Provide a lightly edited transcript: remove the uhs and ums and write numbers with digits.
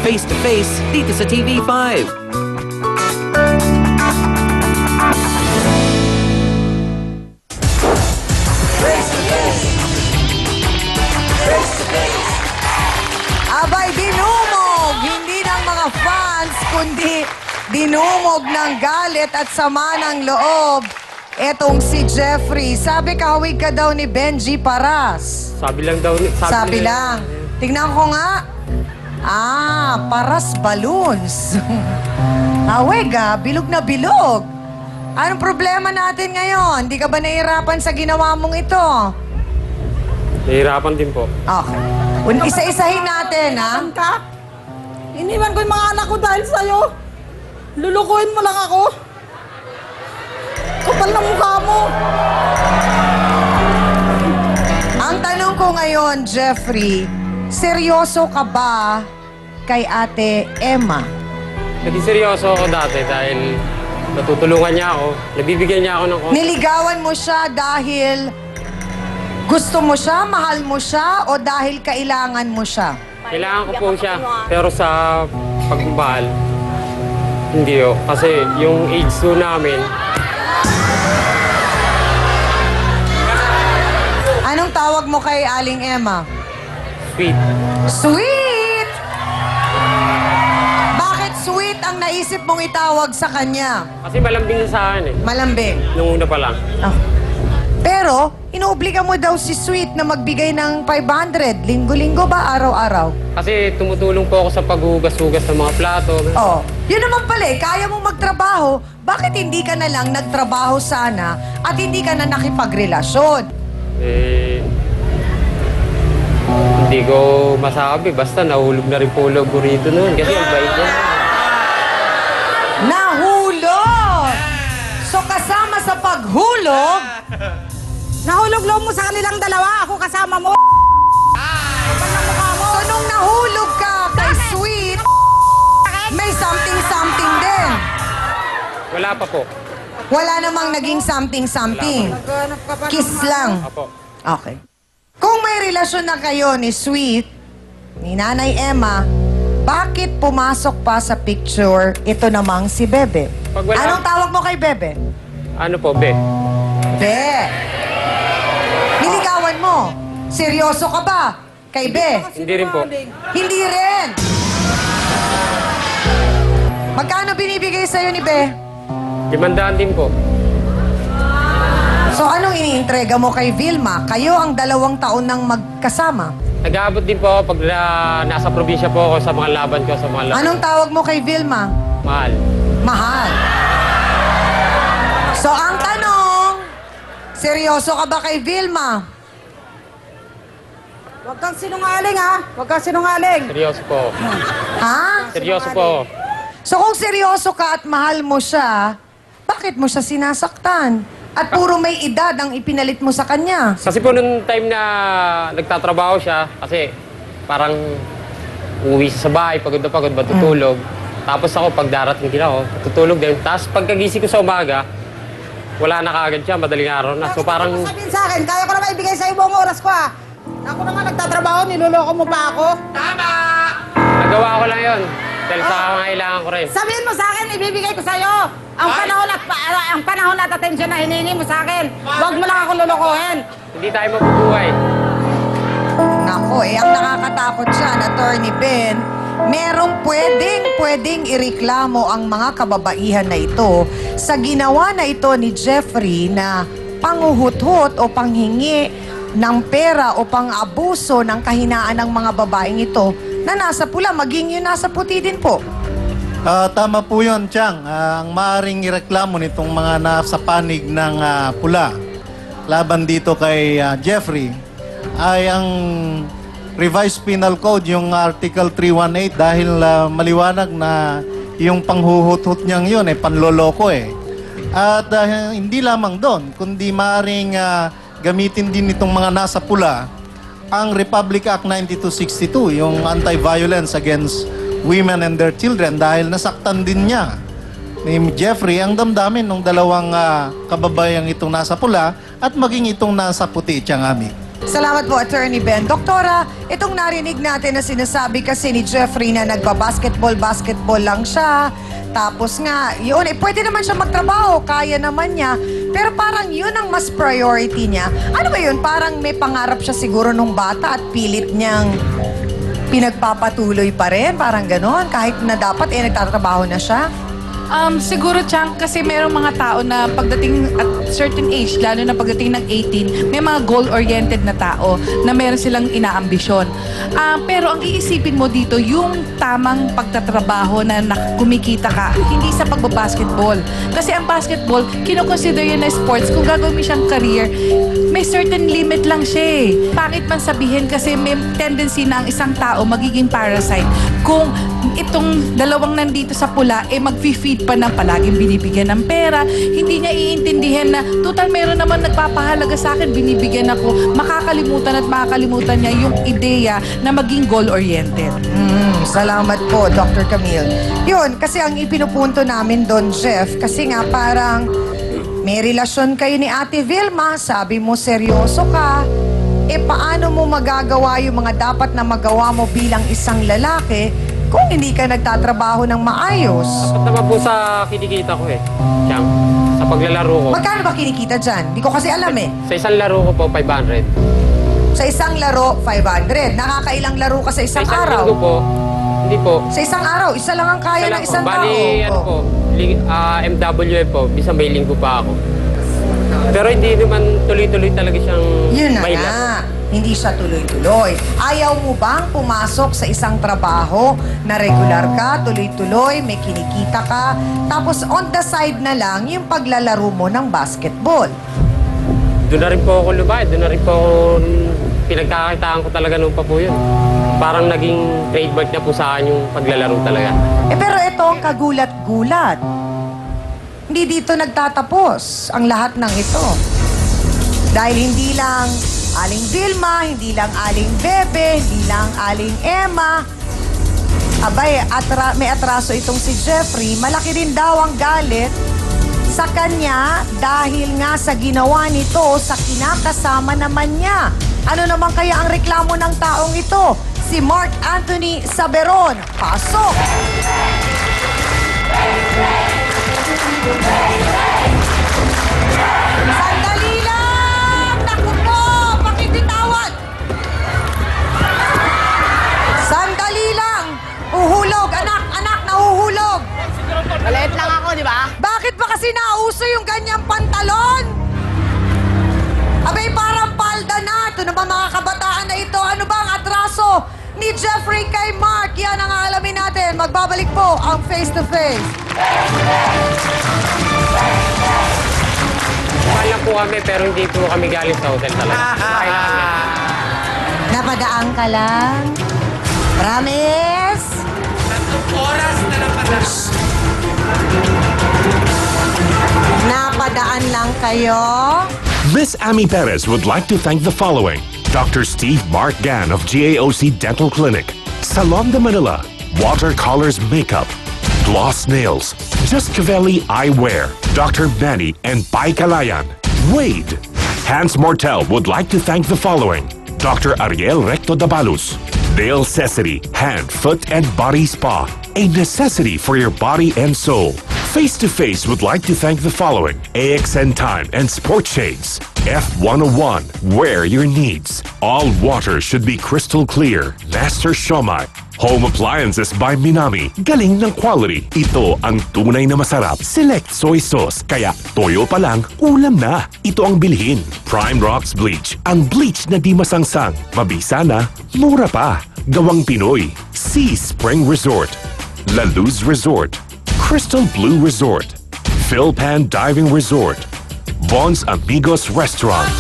Face to Face dito sa TV5. Abay, dinumog! Hindi ng mga fans, kundi dinumog ng galit at sama ng loob. Etong si Jeffrey. Sabi kahawig ka daw ni Benji Paras. Sabi lang daw. Sabi lang. Tingnan ko nga. Paras balloons. Hawig bilog na bilog. Anong problema natin ngayon? Di ka ba nahihirapan sa ginawa mong ito? Nahihirapan din po. Okay. Isa-isahin natin, ha? Ka? Iniwan ko yung mga anak ko dahil sa'yo. Lulukuhin mo lang ako. Kapal na mukha mo. Ang tanong ko ngayon, Jeffrey, seryoso ka ba kay Ate Emma? Naging seryoso ako dati dahil natutulungan niya ako. Nabibigyan niya ako ng Niligawan mo siya dahil gusto mo siya, mahal mo siya, o dahil kailangan mo siya? Kailangan ko po siya. Pero sa pagmamahal, hindi o. Kasi yung age ko namin, Anong tawag mo kay Aling Emma? sweet. Sweet! Bakit sweet ang naisip mong itawag sa kanya? Kasi malambing siya sa akin eh. Malambing. Nung una pa lang. Pero, inuobliga mo daw si Sweet na magbigay ng 500. Linggo-linggo ba? Araw-araw? Kasi tumutulong po ako sa paghugas-hugas ng mga plato. Oh, yun naman pala eh. Kaya mong magtrabaho. Bakit hindi ka na lang nagtrabaho sana at hindi ka na nakipagrelasyon? Hindi ko masabi. Basta nahulog na rin po loob ko rito noon. Kasi ang bait niya. Nahulog! So kasama sa paghulog, Nahulog loob mo sa kanilang dalawa. Ako kasama mo. Kapal na mukha mo. so nung nahulog ka kay Sweet, may something-something din. Wala pa po. Wala namang naging something-something. Naghanap ka pa ng Kiss mga- lang. Apo. Okay. Kung may relasyon na kayo ni Sweet, ni Nanay Emma, bakit pumasok pa sa picture ito namang si Bebe? Pag wala- Anong tawag mo kay Bebe? Ano po, be? Be. Niligawan mo. Seryoso ka ba kay Be? Hindi rin po. Hindi rin. Magkano binibigay sa'yo ni Be? 500 din po. So anong iniintrega mo kay Vilma? Kayo ang 2 taon nang magkasama. Nag-aabot din po ako pag nasa probinsya po ako sa mga laban ko, sa mga laban. Anong tawag mo kay Vilma? Mahal. Mahal. So ang tanong, seryoso ka ba kay Vilma? Huwag kang sinungaling, ha? Huwag kang sinungaling. Seryoso po. Ha? Seryoso po. So kung seryoso ka at mahal mo siya, bakit mo siya sinasaktan? At puro may edad ang ipinalit mo sa kanya. Kasi po nung time na nagtatrabaho siya, kasi parang uuwi siya sa bahay, pagod na pagod, matutulog. Tapos ako, pag darating din ako, tutulog din. Tapos pagkagising ko sa umaga, wala na kaagad siya, madaling araw na. So parang Sabihin sa akin, kaya ko na maibigay sa buong oras ko, ha? Ako na nga nagtatrabaho, niloloko mo pa ako. nagawa ko lang yon. Dahil sa kailangan ko rin. Sabihin mo sa akin, ibibigay ko sa'yo. Ang panahon at atensyon na hinihingi mo sa akin. Huwag mo lang ako lulukuhin. Hindi tayo mabubuhay. Nako, ang nakakatakot siya, Attorney Ben, merong pwedeng ireklamo ang mga kababaihan na ito sa ginawa na ito ni Jeffrey na panghuhut-hut o panghingi ng pera o pang-abuso ng kahinaan ng mga babaeng ito na nasa pula, maging yung nasa puti din po. Tama po yun, Chang. Ang maaaring ireklamo nitong mga nasa panig ng pula laban dito kay Jeffrey ay ang Revised Penal Code, yung Article 318, dahil maliwanag na yung panghuhut-hut niyang yun, panloloko eh. At hindi lamang doon, kundi maaaring gamitin din itong mga nasa pula ang Republic Act 9262, yung Anti-Violence Against Women and Their Children, dahil nasaktan din niya ni Jeffrey ang damdamin ng 2 kababayang itong nasa pula at maging itong nasa puti, Tiangami. Salamat po, Attorney Ben. Doktora, itong narinig natin na sinasabi kasi ni Jeffrey na nagbabasketball lang siya. Tapos nga, yun, pwede naman siya magtrabaho, kaya naman niya. Pero parang yun ang mas priority niya. Ano ba yun? Parang may pangarap siya siguro nung bata at pilit niyang pinagpapatuloy pa rin. Parang ganon. Kahit na dapat nagtatrabaho na siya. Siguro, Chang, kasi merong mga tao na pagdating at certain age, lalo na pagdating ng 18, may mga goal-oriented na tao na meron silang inaambisyon. Pero ang iisipin mo dito, yung tamang pagtatrabaho na kumikita ka, hindi sa pagbabasketball. Kasi ang basketball, kinoconsider yun na sports. Kung gagawin mo siyang career, may certain limit lang siya eh. Pangit man sabihin kasi may tendency na ang isang tao magiging parasite kung itong dalawang nandito sa pula mag-feed pa ng palaging binibigyan ng pera, hindi niya iintindihan na total meron naman nagpapahalaga sa akin, binibigyan ako, makakalimutan niya yung ideya na maging goal-oriented. Salamat po, Dr. Camille. Yun, kasi ang ipinupunto namin doon, Jeff, kasi nga parang may relasyon kayo ni Ate Vilma, sabi mo seryoso ka, paano mo magagawa yung mga dapat na magawa mo bilang isang lalaki kung hindi ka nagtatrabaho ng maayos? Dapat naman po sa kinikita ko Siyang, sa paglalaro ko. Magkano ba kinikita dyan? Di ko kasi alam Sa isang laro ko po, 500. Sa isang laro, 500. Nakakailang laro ka sa isang Sa isang araw? linggo po, hindi po. Sa isang araw, isa lang ang kaya ng isang tao. Bali, ano po, MWF po, bisa may linggo pa ako. Pero hindi naman tuloy-tuloy talaga siyang Yun na may nga. Hindi siya tuloy-tuloy. Ayaw mo bang pumasok sa isang trabaho na regular ka, tuloy-tuloy, may kinikita ka, tapos on the side na lang yung paglalaro mo ng basketball? Doon na rin po ako lumayad, doon na rin po ako pinagkakakitaan ko talaga noon pa po yun. Parang naging trademark na po sa akin yung paglalaro talaga. Pero ito ang kagulat-gulat. Hindi dito nagtatapos ang lahat ng ito. Dahil hindi lang Aling Vilma, hindi lang Aling Bebe, hindi lang Aling Emma. Abay, may atraso itong si Jeffrey. Malaki din daw ang galit sa kanya dahil nga sa ginawa nito sa kinakasama naman niya. Ano naman kaya ang reklamo ng taong ito? Si Mark Anthony Saberon. Pasok! Sandali lang! Naku po! Pakititawad! Sandali lang! Uhulog! Anak! Nahuhulog! Maliit lang ako, di ba? Bakit ba kasi nauso yung ganyang pantalon? Abay, parang palda na. Ito na ba mga kabataan na ito? Ano ba ang atraso ni Jeffrey kay Mark? Yan ang aalamin natin. Magbabalik po ang Face to Face. Mahal lang po kami pero hindi po kami galing sa hotel talaga. Bahay na kami. Napadaan ka lang? Promise? Napadaan lang kayo? Miss Amy Perez would like to thank the following: Dr. Steve Mark Gann of GAOC Dental Clinic, Salon de Manila, Watercolors Makeup, Gloss Nails, Just Cavelli Eyewear, Dr. Manny and Pai Kalayan, Wade. Hans Mortel would like to thank the following: Dr. Ariel Recto Dabalus, Dale Cessity Hand, Foot and Body Spa, a necessity for your body and soul. Face to Face would like to thank the following: AXN Time and Sport Shades, F101, wear your needs. All water should be crystal clear. Master Shomai. Home Appliances by Minami. Galing ng quality. Ito ang tunay na masarap. Select soy sauce. Kaya toyo pa lang, ulam na. Ito ang bilhin. Prime Rocks Bleach. Ang bleach na di masangsang. Mabisa na, mura pa. Gawang Pinoy. Sea Spring Resort. La Luz Resort. Crystal Blue Resort. Philpan Diving Resort. Bon's Amigos Restaurant.